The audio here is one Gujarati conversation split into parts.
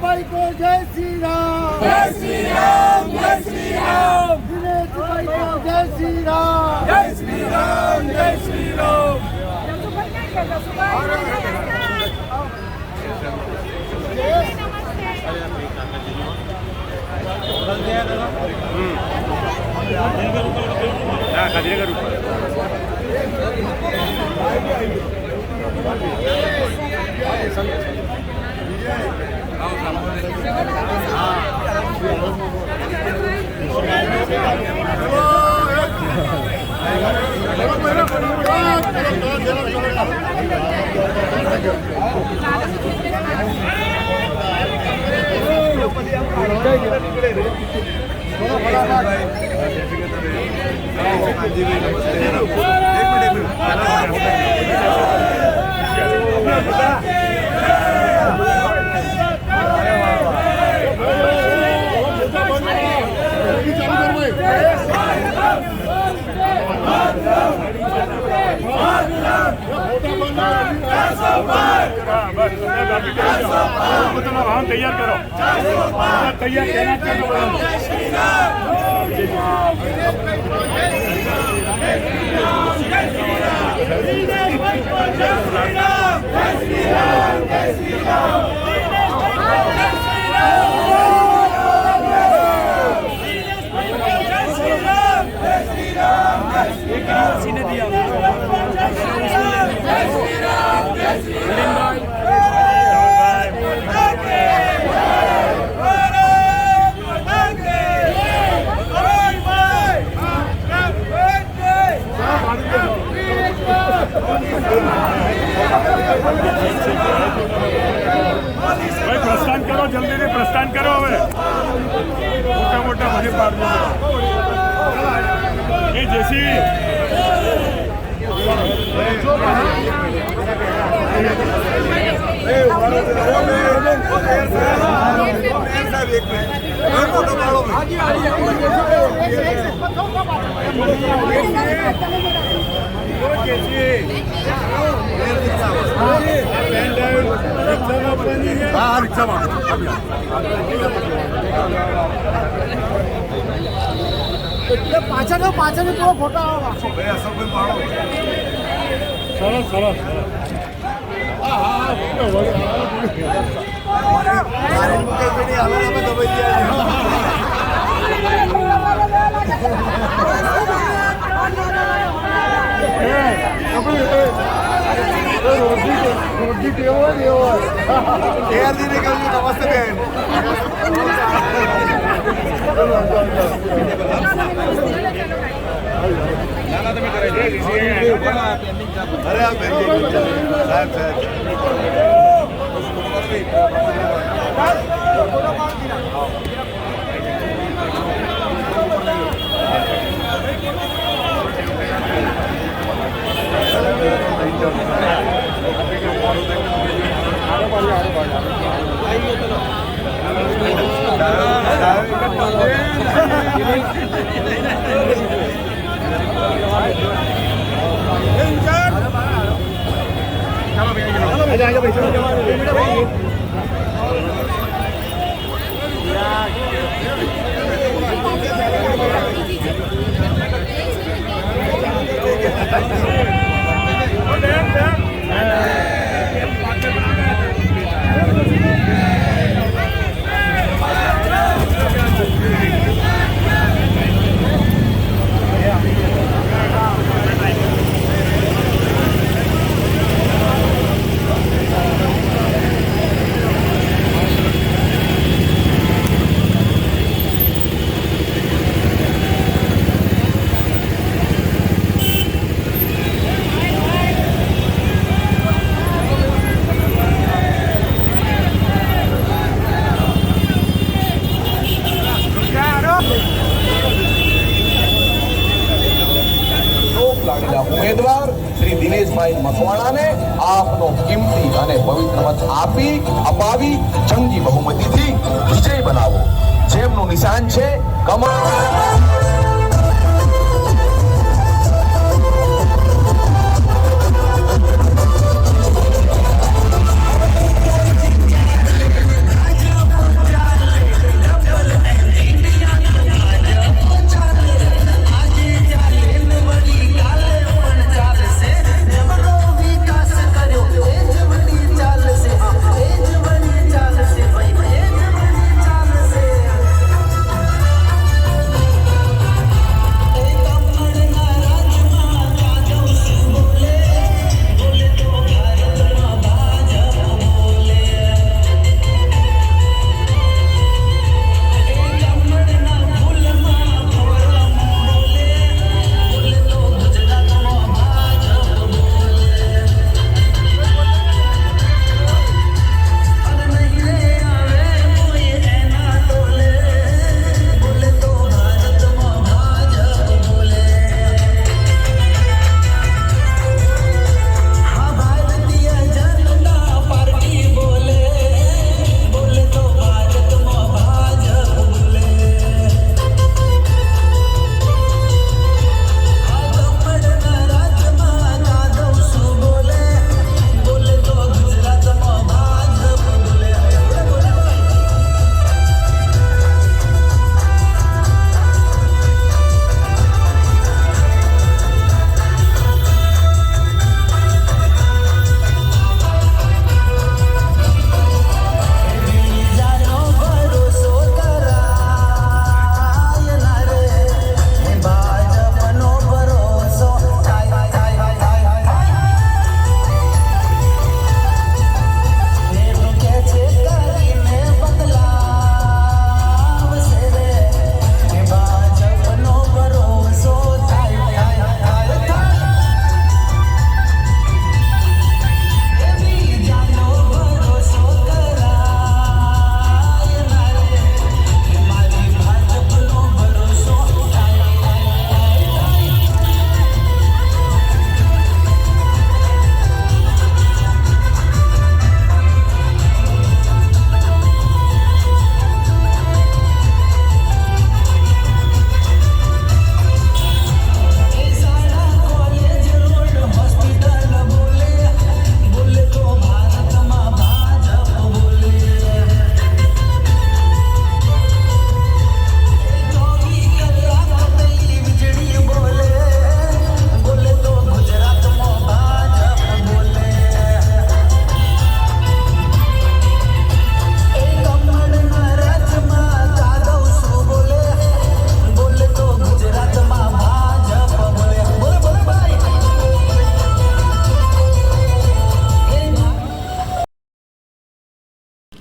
भाई को जय श्री राम, जय श्री राम, जय श्री राम। दिनेश भाई को जय श्री राम, जय श्री राम, जय श्री राम। तैयार करो, तैयार कहना भाई प्रस्थान करो, जल्दी से प्रस्थान करो। હવે મોટા મોટા ભલે પાડજો એ જેસી પાછળ તો ફોટા સરસ સરસ રોજી કેવો દેવો નમસ્તે બેન અરે આ બેન સાહેબ ઉમેદવાર શ્રી દિનેશભાઈ મકવાણાને આપનો કિંમતી શાંતિ અને પવિત્ર મત આપી અપાવી જંગી બહુમતીથી વિજય બનાવો. જેમનું નિશાન છે કમળ.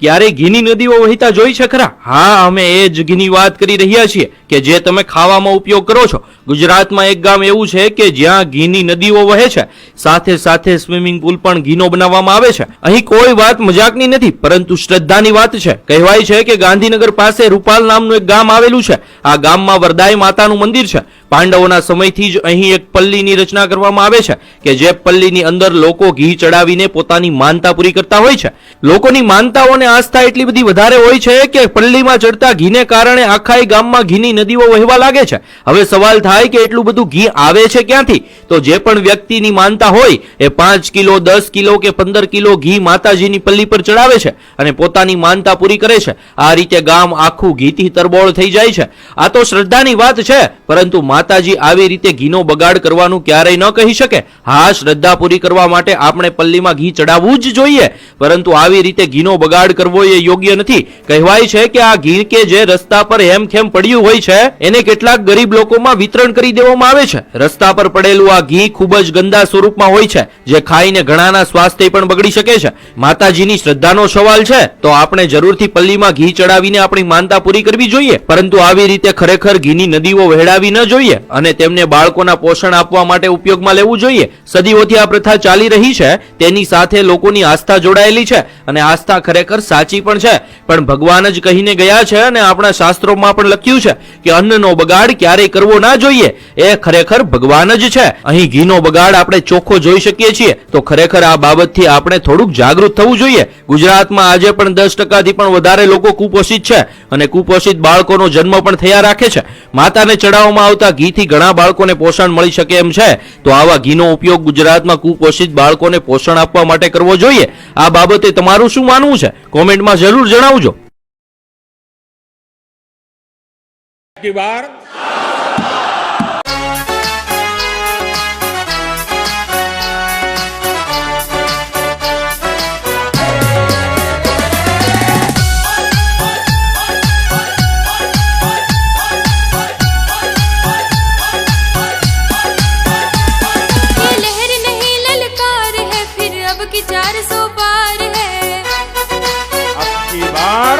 ક્યારે ઘીની નદીઓ વહેતા જોઈ છે ખરા? હા, અમે એ જ ઘીની વાત કરી રહ્યા છીએ કે જે તમે ખાવામાં ઉપયોગ કરો છો. ગુજરાતમાં એક ગામ એવું છે કે જ્યાં ઘીની નદીઓ વહે છે, સાથે સાથે સ્વિમિંગ પુલ પણ ઘીનો બનાવવામાં આવે છે. અહીં કોઈ વાત મજાકની નથી, પરંતુ શ્રદ્ધાની વાત છે. કહેવાય છે કે ગાંધીનગર પાસે રૂપાલ નામનું એક ગામ આવેલું છે. આ ગામમાં વરદાય માતાનું મંદિર છે. પાંડવોના સમયથી જ અહીં એક પલ્લીની રચના કરવામાં આવે છે કે જે પલ્લીની અંદર લોકો ઘી ચડાવીને પોતાની માનતા પૂરી કરતા હોય છે. લોકોની માનતાઓને આસ્થા એટલી બધી વધારે હોય છે કે પલ્લીમાં ચડતા ઘીને કારણે આખા ગામમાં ઘીની નદીઓ વહેવા લાગે છે. હવે સવાલ થાય કે એટલું બધું ઘી આવે છે ક્યાંથી? તો જે પણ વ્યક્તિની માનતા હોય એ 5 કિલો 10 કિલો કે 15 કિલો ઘી માતાજીની પલ્લી પર ચડાવે છે અને પોતાની માનતા પૂરી કરે છે. આ રીતે ગામ આખું ઘીથી તરબોળ થઈ જાય છે. આ તો શ્રદ્ધાની વાત છે, પરંતુ માતાજી આવી રીતે ઘીનો બગાડ કરવાનું ક્યારેય ન કહી શકે. હા, શ્રદ્ધા પૂરી કરવા માટે આપણે પલ્લીમાં ઘી ચડાવવું જ જોઈએ, પરંતુ આવી રીતે ઘીનો બગાડ કરવો એ યોગ્ય નથી. કહેવાય છે કે આ ઘી કે જે રસ્તા પર હેમખેમ પડ્યું હોય છે એને કેટલાક ગરીબ લોકોમાં વિતરણ કરી દેવામાં આવે છે. રસ્તા પર પડેલું આ ઘી ખૂબ જ ગંદા સ્વરૂપમાં હોય છે, જે ખાઈને ઘણાના સ્વાસ્થ્ય પણ બગડી શકે છે. માતાજીની શ્રદ્ધાનો સવાલ છે તો આપણે જરૂરથી પલ્લીમાં ઘી ચડાવીને આપણી માનતા પૂરી કરવી જોઈએ, પરંતુ આવી રીતે ખરેખર ઘીની નદીઓ વહેડાવી ન જોઈએ અને તેમને બાળકોના પોષણ આપવા માટે ઉપયોગમાં લેવું જોઈએ. સદીઓથી આ પ્રથા ચાલી રહી છે, તેની સાથે લોકોની આસ્થા જોડાયેલી છે અને આસ્થા ખરેખર સાચી પણ છે. પણ ભગવાન જ કહીને ગયા છે અને આપણા શાસ્ત્રોમાં પણ લખ્યું છે કે અન્નનો બગાડ ક્યારેય કરવો ના જોઈએ એ ખરેખર ભગવાન જ છે. અહીં ઘીનો બગાડ આપણે ચોખ્ખો જોઈ શકીએ છીએ તો ખરેખર આ બાબતથી આપણે થોડુંક જાગૃત થવું જોઈએ. ગુજરાતમાં આજે પણ 10% થી પણ વધારે લોકો કુપોષિત છે અને કુપોષિત બાળકોનો જન્મ પણ થયા રાખે છે. માતાને ચડાવવામાં આવતા ઘીથી ઘણા બાળકોને પોષણ મળી શકે એમ છે તો આવા ઘીનો ઉપયોગ ગુજરાતમાં કુપોષિત બાળકોને પોષણ આપવા માટે કરવો જોઈએ. આ બાબતે તમારું શું માનવું છે કોમેન્ટમાં જરૂર જણાવજો. की बार ये लहर नहीं ललकार है फिर अब की 400 पार है. अब की बार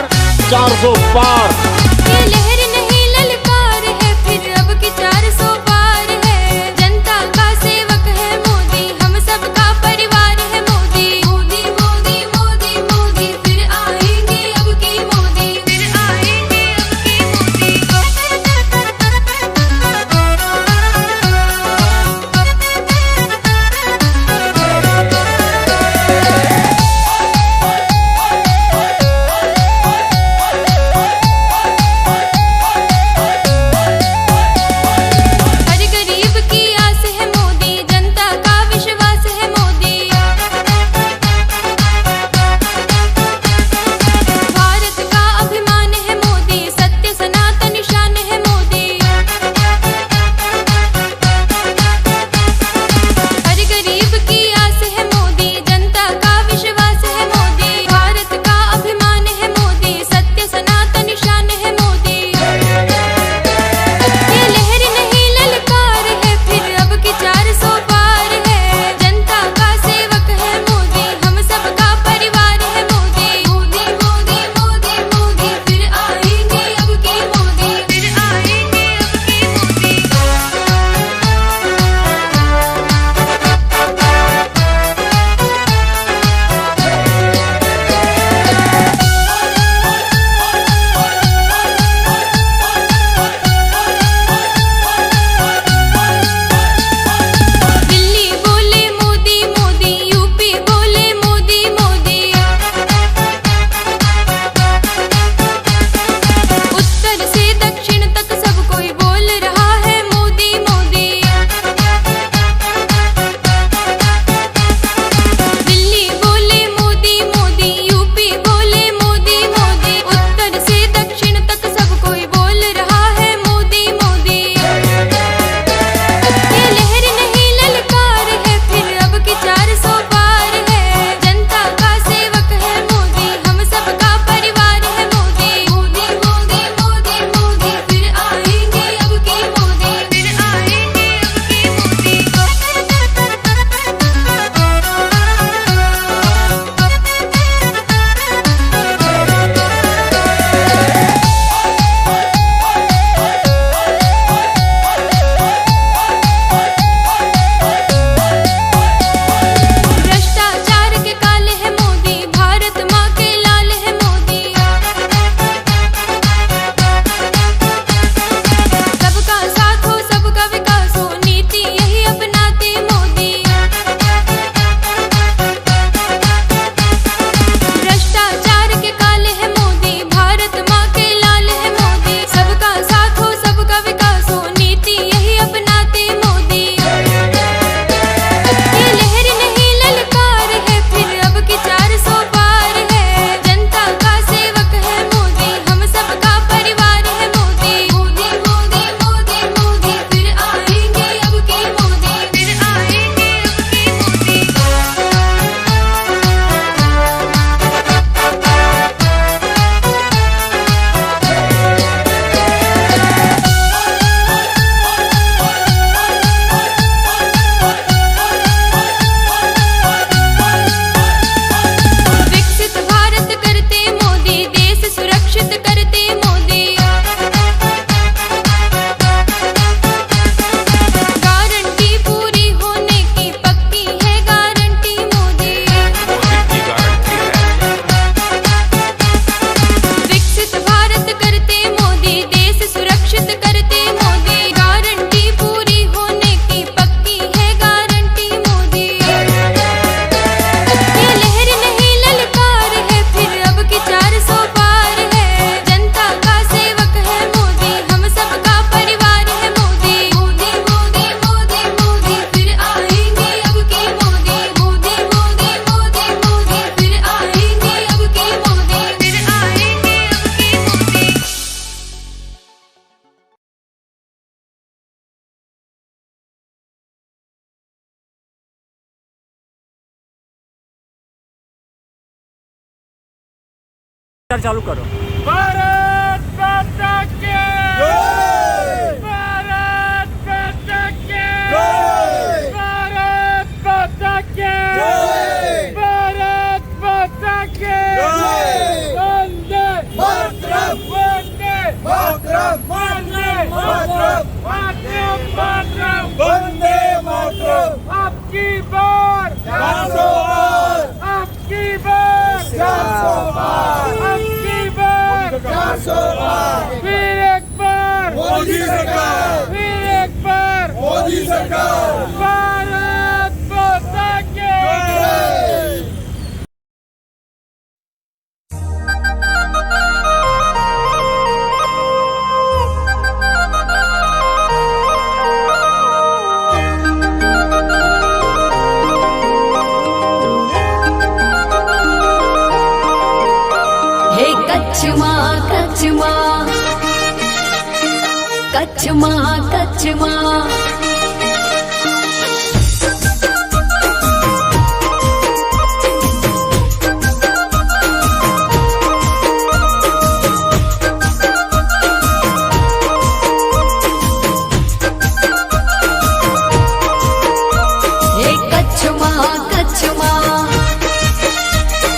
400 पार. ये लहर नहीं ललकार है फिर अब की 400 पार है. जनता का सेवक है मोदी हम सबका परिवार है मोदी. मोदी मोदी मोदी मोदी फिर आएंगे अब की मोदी. फिर आएंगे अब की मोदी. અત્યારે ચાલુ કરો. ભારત માતા કે જય, ભારત માતા કે જય, ભારત માતા કે જય, ભારત માતા કે જય, વંદે માતરમ, વંદે માતરમ, વંદે માતરમ, વંદે માતરમ, વંદે માતરમ. આપકી બાર 400 બાર, આપકી બાર 400 બાર, આપકી બાર 400 બાર. फिर एक बार मोदी सरकार, फिर एक बार मोदी सरकार. भारत माता के जय. हे कच्छ माँ, कच्छ माँ, कच्छ माँ, कच्छ माँ. हे कच्छ माँ, कच्छ माँ,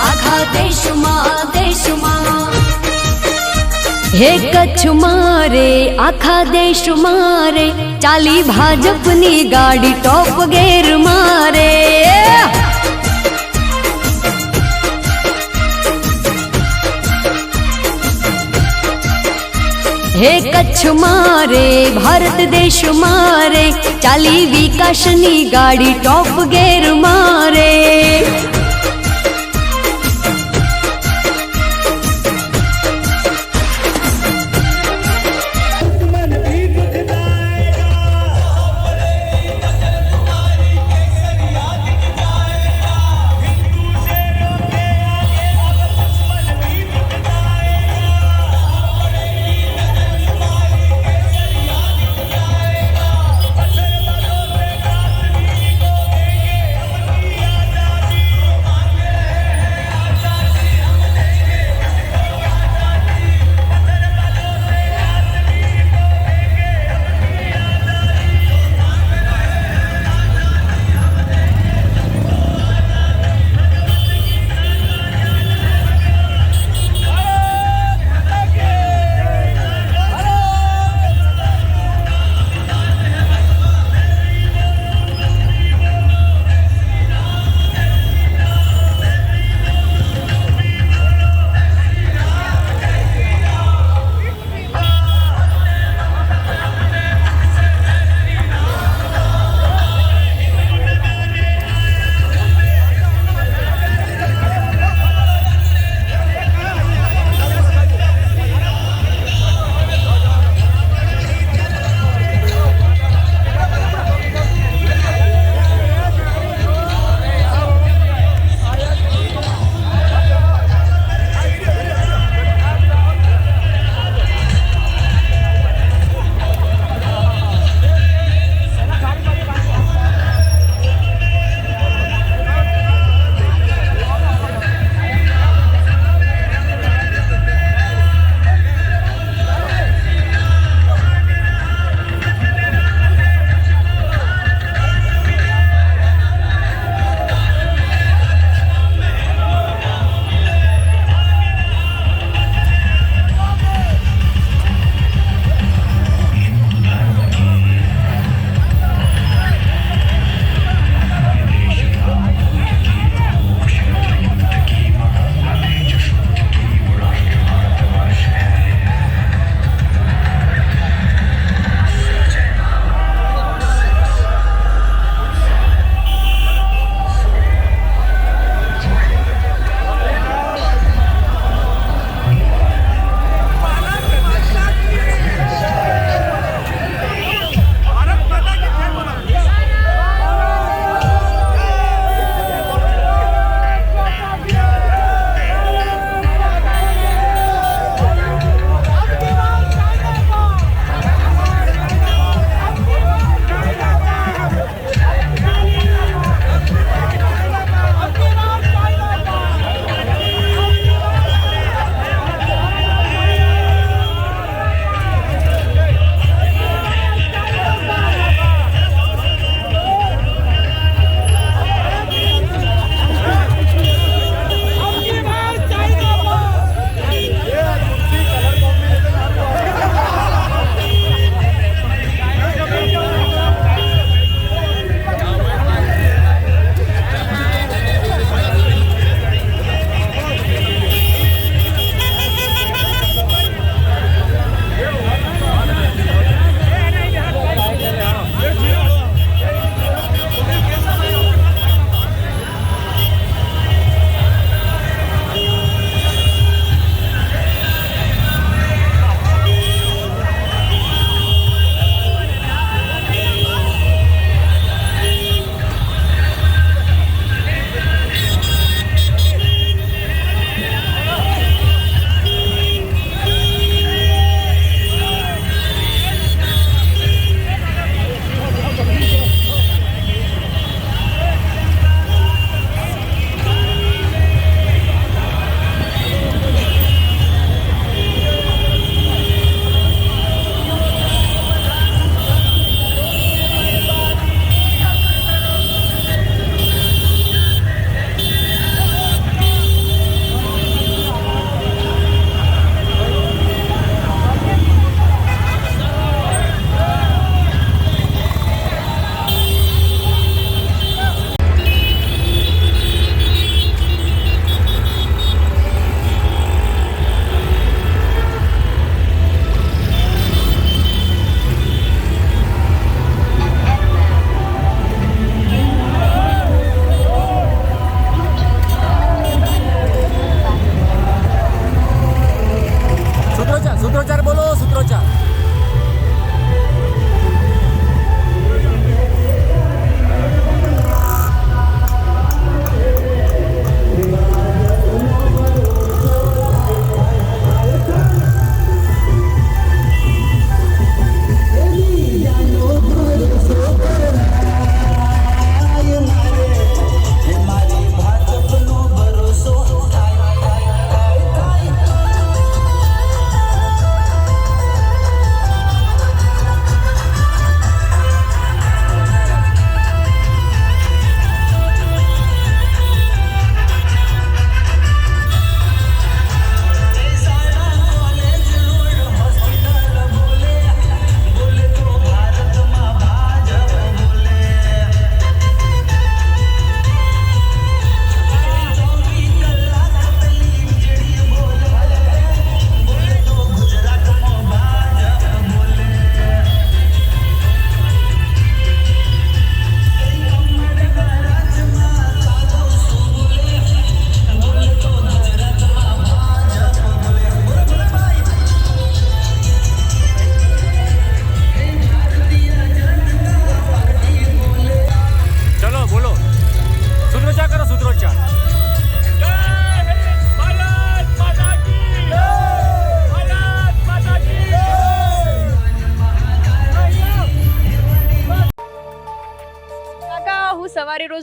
आखा देश माँ, देश माँ. हे कच्छ मारे आखा देश मारे, चाली भाजपनी गाड़ी टॉप गेर मारे. हे कच्छ मारे भारत देश मारे, चाली विकासनी गाड़ी टॉप गेर मारे.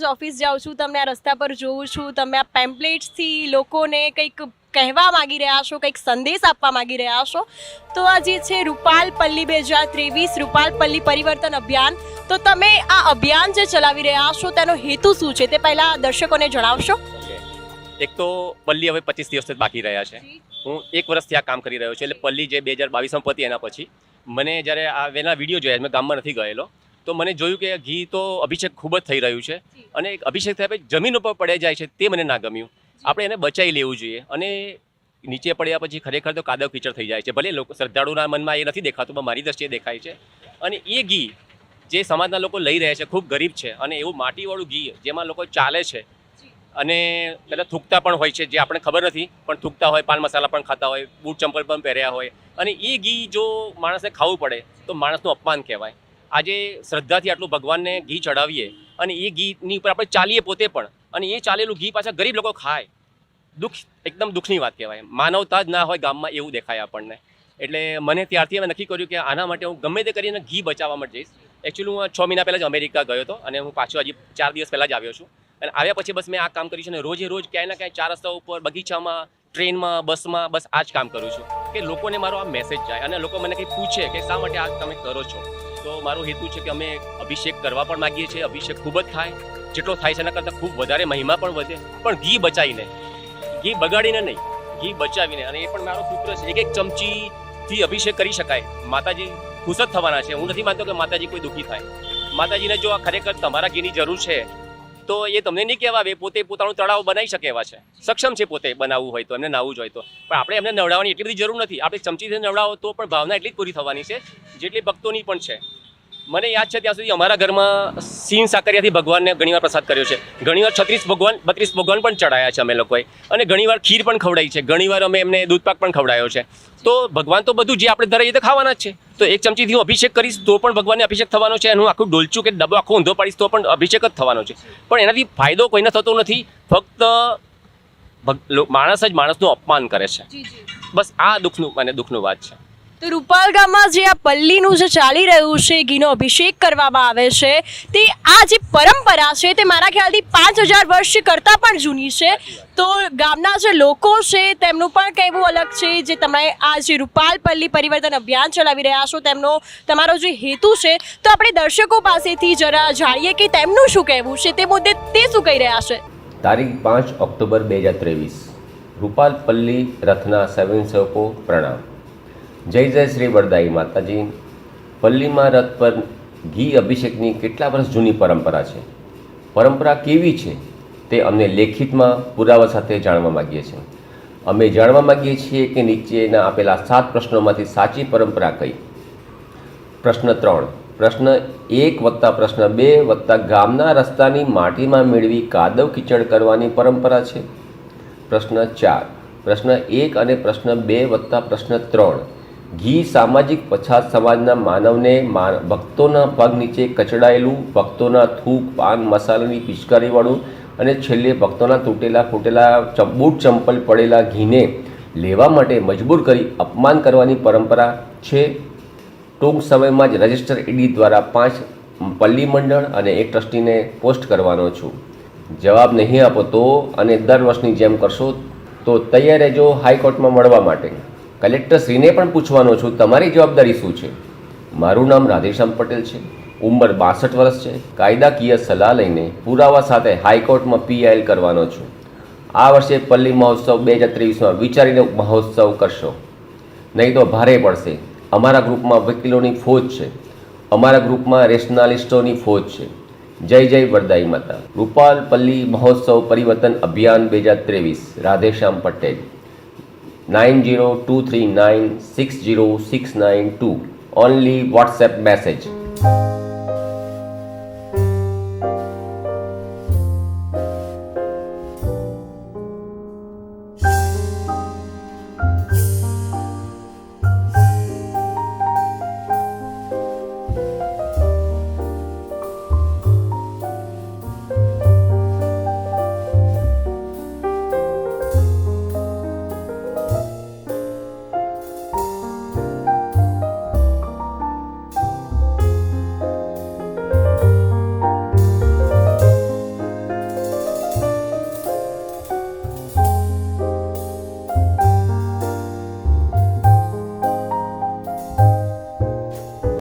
રોજ ઓફિસ જાઉં છું, તમને આ રસ્તા પર જોઉં છું, તમે આ પેમ્પલેટ્સથી લોકોને કંઈક કહેવા માગી રહ્યા છો, કંઈક સંદેશ આપવા માગી રહ્યા છો. તો આ જે છે રૂપાલ પલ્લી 2023 રૂપાલ પલ્લી પરિવર્તન અભિયાન, તો તમે આ અભિયાન જે ચલાવી રહ્યા છો તેનો હેતુ શું છે તે પહેલાં દર્શકોને જણાવશો. એક તો પલ્લી હવે 25 દિવસથી બાકી રહ્યા છે. હું 1 વર્ષથી આ કામ કરી રહ્યો છું. એટલે પલ્લી જે 2022માં પતી એના પછી મને જ્યારે આ વેના વિડીયો જોયા, મેં ગામમાં નથી ગયેલો, તો મને જોયું કે ઘી તો અભિષેક ખૂબ જ થઈ રહ્યું છે અને એક અભિષેક થયા પછી જમીન ઉપર પડે જાય છે, તે મને ના ગમ્યું. આપણે એને બચાવી લેવું જોઈએ. અને નીચે પડ્યા પછી ખરેખર તો કાદવ કીચડ થઈ જાય છે. ભલે લોકો શ્રદ્ધાળુના મનમાં એ નથી દેખાતું, પણ મારી દ્રષ્ટિએ દેખાય છે. અને એ ઘી જે સમાજના લોકો લઈ રહ્યા છે ખૂબ ગરીબ છે, અને એવું માટીવાળું ઘી જેમાં લોકો ચાલે છે અને પહેલાં થૂકતા પણ હોય છે, જે આપણે ખબર નથી પણ થૂકતા હોય, પાન મસાલા પણ ખાતા હોય, બૂટ ચંપલ પણ પહેર્યા હોય, અને એ ઘી જો માણસને ખાવું પડે તો માણસનું અપમાન કહેવાય. આજે શ્રદ્ધાથી આટલું ભગવાનને ઘી ચડાવીએ અને એ ઘીની ઉપર આપણે ચાલીએ પોતે પણ, અને એ ચાલેલું ઘી પાછા ગરીબ લોકો ખાય, એકદમ દુઃખની વાત કહેવાય. માનવતા જ ના હોય ગામમાં એવું દેખાય આપણને. એટલે મને ત્યારથી અમે નક્કી કર્યું કે આના માટે હું ગમે તે કરીને ઘી બચાવવા માટે જઈશ. એકચ્યુઅલી હું 6 મહિના પહેલાં જ અમેરિકા ગયો હતો અને હું પાછો હજી 4 દિવસ પહેલાં જ આવ્યો છું. અને આવ્યા પછી બસ મેં આ કામ કર્યું છે, અને રોજે રોજ ક્યાંય ના ક્યાંય 4 રસ્તા ઉપર, બગીચામાં, ટ્રેનમાં, બસમાં, બસ આ જ કામ કરું છું કે લોકોને મારો આ મેસેજ જાય. અને લોકો મને કંઈ પૂછે કે શા માટે આ તમે કરો છો, તો મારો હેતુ છે કે અમે અભિષેક કરવા પણ માગીએ છીએ. અભિષેક ખૂબ જ થાય, જેટલો થાય છે એના કરતાં ખૂબ વધારે મહિમા પણ વધે, પણ ઘી બચાવીને, ઘી બગાડીને નહીં, ઘી બચાવીને. અને એ પણ મારો સૂત્ર છે, એક ચમચીથી અભિષેક કરી શકાય. માતાજી ખુશ જ થવાના છે. હું નથી માનતો કે માતાજી કોઈ દુઃખી થાય. માતાજીને જો આ ખરેખર તમારા ઘીની જરૂર છે તો એ તમને નહીં કહેવાવે, પોતે પોતાનું તળાવ બનાવી શકે એવા છે, સક્ષમ છે પોતે બનાવવું હોય તો, એમને નાહવું જ હોય તો. પણ આપણે એમને નવડાવવાની એટલી બધી જરૂર નથી. આપણે ચમચીથી નવડાવો તો પણ ભાવના એટલી જ પૂરી થવાની છે જેટલી ભક્તોની પણ છે. મને યાદ છે ત્યાં સુધી અમારા ઘરમાં સિંહ સાકરિયાથી ભગવાનને ઘણીવાર પ્રસાદ કર્યો છે, ઘણીવાર 32 ભગવાન પણ ચડાયા છે અમે લોકોએ, અને ઘણીવાર ખીર પણ ખવડાવી છે, ઘણીવાર અમે એમને દૂધપાક પણ ખવડાવ્યો છે. તો ભગવાન તો બધું જે આપણે ધરાઈએ તો ખાવાના જ છે. તો એક ચમચીથી હું અભિષેક કરીશ તો પણ ભગવાનને અભિષેક થવાનો છે. હું આખું ડોલચું કે ડબ્બો આખો ઊંધો પાડીશ તો પણ અભિષેક જ થવાનો છે. પણ એનાથી ફાયદો કોઈને થતો નથી, ફક્ત માણસ જ માણસનું અપમાન કરે છે. બસ આ દુઃખનું વાત છે. તો રૂપાલ ગામમાં જે આ પલ્લીનું જે ચાલી રહ્યું છે, ઘીનો અભિષેક કરવામાં આવે છે, તે આ જે પરંપરા છે તે મારા ખ્યાલથી 5000 વર્ષ કરતાં પણ જૂની છે. તો ગામના જે લોકો છે તેમનું પણ કહેવું અલગ છે. જે તમે આ જે રૂપાલ પલ્લી પરિવર્તન અભિયાન ચલાવી રહ્યા છો, તમારો જે હેતુ છે, તો આપણે દર્શકો પાસેથી જરા જાણીએ કે તેમનું શું કહેવું છે તે મુદ્દે, તે શું કહી રહ્યા છે. તારીખ 5 ઓક્ટોબર 2023 રૂપાલ પલ્લી રથના સ્વયંસેવકો પ્રણામ. જય જય શ્રી વરદાઈ માતાજી. પલ્લીમાં રથ પર ઘી અભિષેકની કેટલા વર્ષ જૂની પરંપરા છે. પરંપરા કેવી છે તે અમને લેખિતમાં પુરાવા સાથે જાણવા માગીએ છીએ. અમે જાણવા માગીએ છીએ કે નીચેના આપેલા 7 પ્રશ્નોમાંથી સાચી પરંપરા કઈ. પ્રશ્ન 3, પ્રશ્ન 1 વત્તા પ્રશ્ન 2 વત્તા ગામના રસ્તાની માટીમાં મેળવી કાદવ કીચડ કરવાની પરંપરા છે. પ્રશ્ન 4, પ્રશ્ન 1 અને પ્રશ્ન 2 વત્તા પ્રશ્ન 3, ઘી સામાજિક પછાત સમાજના માનવને ભક્તોના પગ નીચે કચડાયેલું, ભક્તોના થૂક, પાન મસાલાની પિચકારીવાળું અને છેલ્લે ભક્તોના તૂટેલા ફૂટેલા બૂટ ચંપલ પડેલા ઘીને લેવા માટે મજબૂર કરી અપમાન કરવાની પરંપરા છે. ટૂંક સમયમાં જ રજિસ્ટર ઈડી દ્વારા 5 પલ્લી મંડળ અને 1 ટ્રસ્ટીને પોસ્ટ કરવાનો છું. જવાબ નહીં આપો તો, અને દર વર્ષની જેમ કરશો તો તૈયાર રહેજો હાઈકોર્ટમાં મળવા માટે. કલેક્ટરશ્રીને પણ પૂછવાનો છું, તમારી જવાબદારી શું છે. મારું નામ રાધેશ્યામ પટેલ છે, ઉંમર 62 વર્ષ છે. કાયદાકીય સલાહ લઈને પુરાવા સાથે હાઈકોર્ટમાં PIL કરવાનો છું. આ વર્ષે પલ્લી મહોત્સવ 2023માં વિચારીને મહોત્સવ કરશો, નહીં તો ભારે પડશે. અમારા ગ્રુપમાં વકીલોની ફોજ છે, અમારા ગ્રુપમાં રેશનાલિસ્ટોની ફોજ છે. જય જય વરદાઈ માતા. રૂપાલ પલ્લી મહોત્સવ પરિવર્તન અભિયાન 2023, Radheshyam Patel. 9023960692 only WhatsApp message.